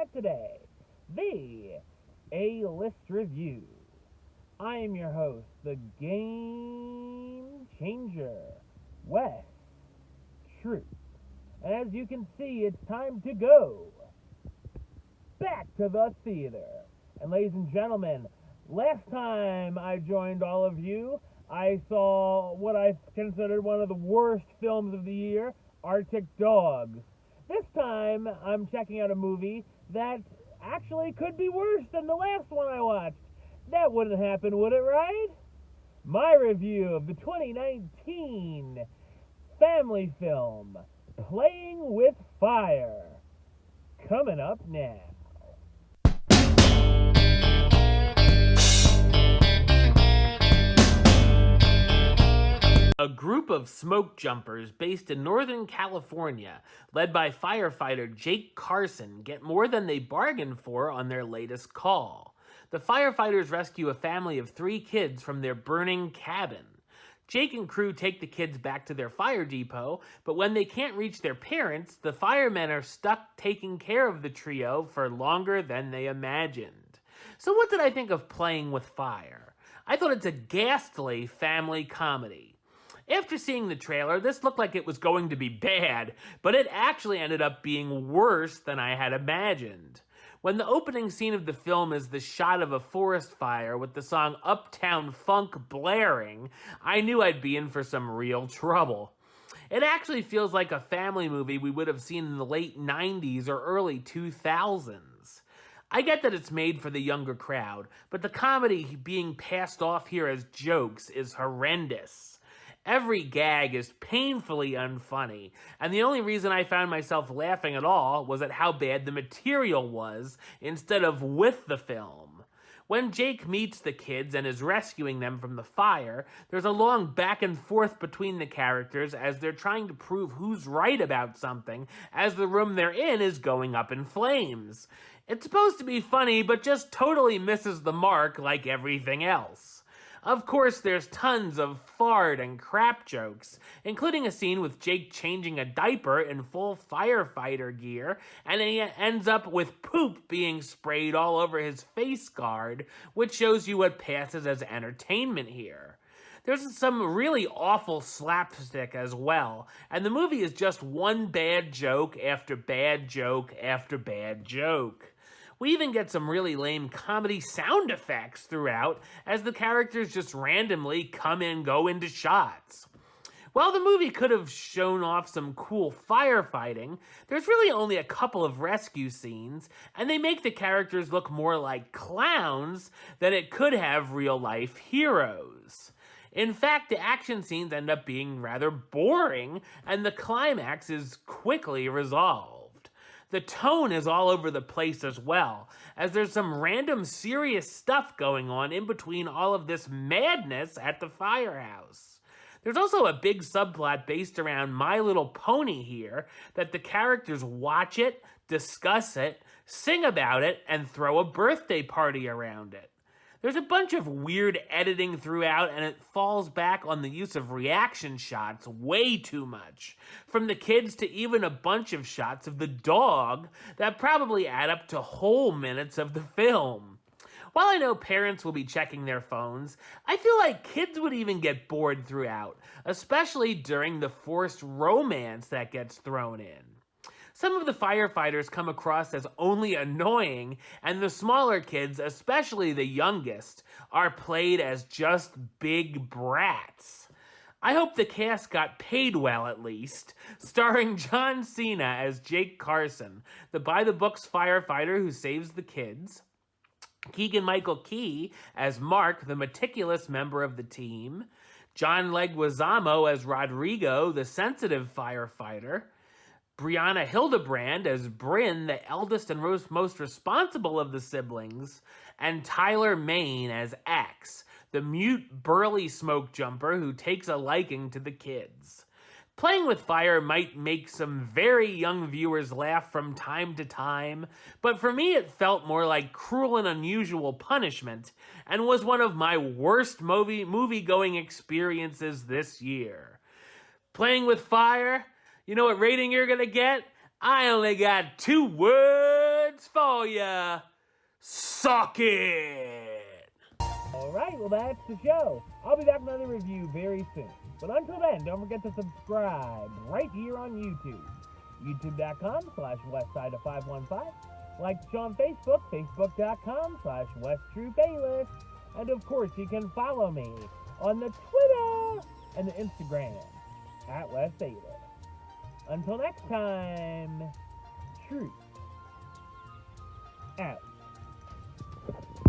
back today, the A-List Review. I am your host, the Game Changer, Wes Troop. And as you can see, it's time to go back to the theater. And ladies and gentlemen, last time I joined all of you, I saw what I considered one of the worst films of the year, Arctic Dogs. This time, I'm checking out a movie that actually could be worse than the last one I watched. That wouldn't happen, would it, right? My review of the 2019 family film, Playing with Fire, coming up now. A group of smoke jumpers based in Northern California, led by firefighter Jake Carson, get more than they bargained for on their latest call. The firefighters rescue a family of 3 kids from their burning cabin. Jake and crew take the kids back to their fire depot, but when they can't reach their parents, the firemen are stuck taking care of the trio for longer than they imagined. So what did I think of Playing with Fire? I thought it's a ghastly family comedy. After seeing the trailer, this looked like it was going to be bad, but it actually ended up being worse than I had imagined. When the opening scene of the film is the shot of a forest fire with the song Uptown Funk blaring, I knew I'd be in for some real trouble. It actually feels like a family movie we would have seen in the late 90s or early 2000s. I get that it's made for the younger crowd, but the comedy being passed off here as jokes is horrendous. Every gag is painfully unfunny, and the only reason I found myself laughing at all was at how bad the material was instead of with the film. When Jake meets the kids and is rescuing them from the fire, there's a long back and forth between the characters as they're trying to prove who's right about something as the room they're in is going up in flames. It's supposed to be funny, but just totally misses the mark like everything else. Of course, there's tons of fart and crap jokes, including a scene with Jake changing a diaper in full firefighter gear, and he ends up with poop being sprayed all over his face guard, which shows you what passes as entertainment here. There's some really awful slapstick as well, and the movie is just one bad joke after bad joke after bad joke. We even get some really lame comedy sound effects throughout as the characters just randomly come and go into shots. While the movie could have shown off some cool firefighting, there's really only a couple of rescue scenes, and they make the characters look more like clowns than it could have real-life heroes. In fact, the action scenes end up being rather boring, and the climax is quickly resolved. The tone is all over the place as well, as there's some random serious stuff going on in between all of this madness at the firehouse. There's also a big subplot based around My Little Pony here that the characters watch it, discuss it, sing about it, and throw a birthday party around it. There's a bunch of weird editing throughout, and it falls back on the use of reaction shots way too much. From the kids to even a bunch of shots of the dog that probably add up to whole minutes of the film. While I know parents will be checking their phones, I feel like kids would even get bored throughout, especially during the forced romance that gets thrown in. Some of the firefighters come across as only annoying, and the smaller kids, especially the youngest, are played as just big brats. I hope the cast got paid well, at least, starring John Cena as Jake Carson, the by-the-books firefighter who saves the kids, Keegan-Michael Key as Mark, the meticulous member of the team, John Leguizamo as Rodrigo, the sensitive firefighter, Brianna Hildebrand as Bryn, the eldest and most responsible of the siblings, and Tyler Main as X, the mute, burly smoke jumper who takes a liking to the kids. Playing with Fire might make some very young viewers laugh from time to time, but for me it felt more like Cruel and Unusual Punishment, and was one of my worst movie-going experiences this year. Playing with Fire, you know what rating you're gonna get? I only got 2 words words for ya. Suck it! Alright, well that's the show. I'll be back with another review very soon. But until then, don't forget to subscribe right here on YouTube. YouTube.com/WestsideOf515. Like the show on Facebook, Facebook.com/WestTruePlaylist. And of course, you can follow me on the Twitter and the Instagram @WestAida. Until next time, truth out.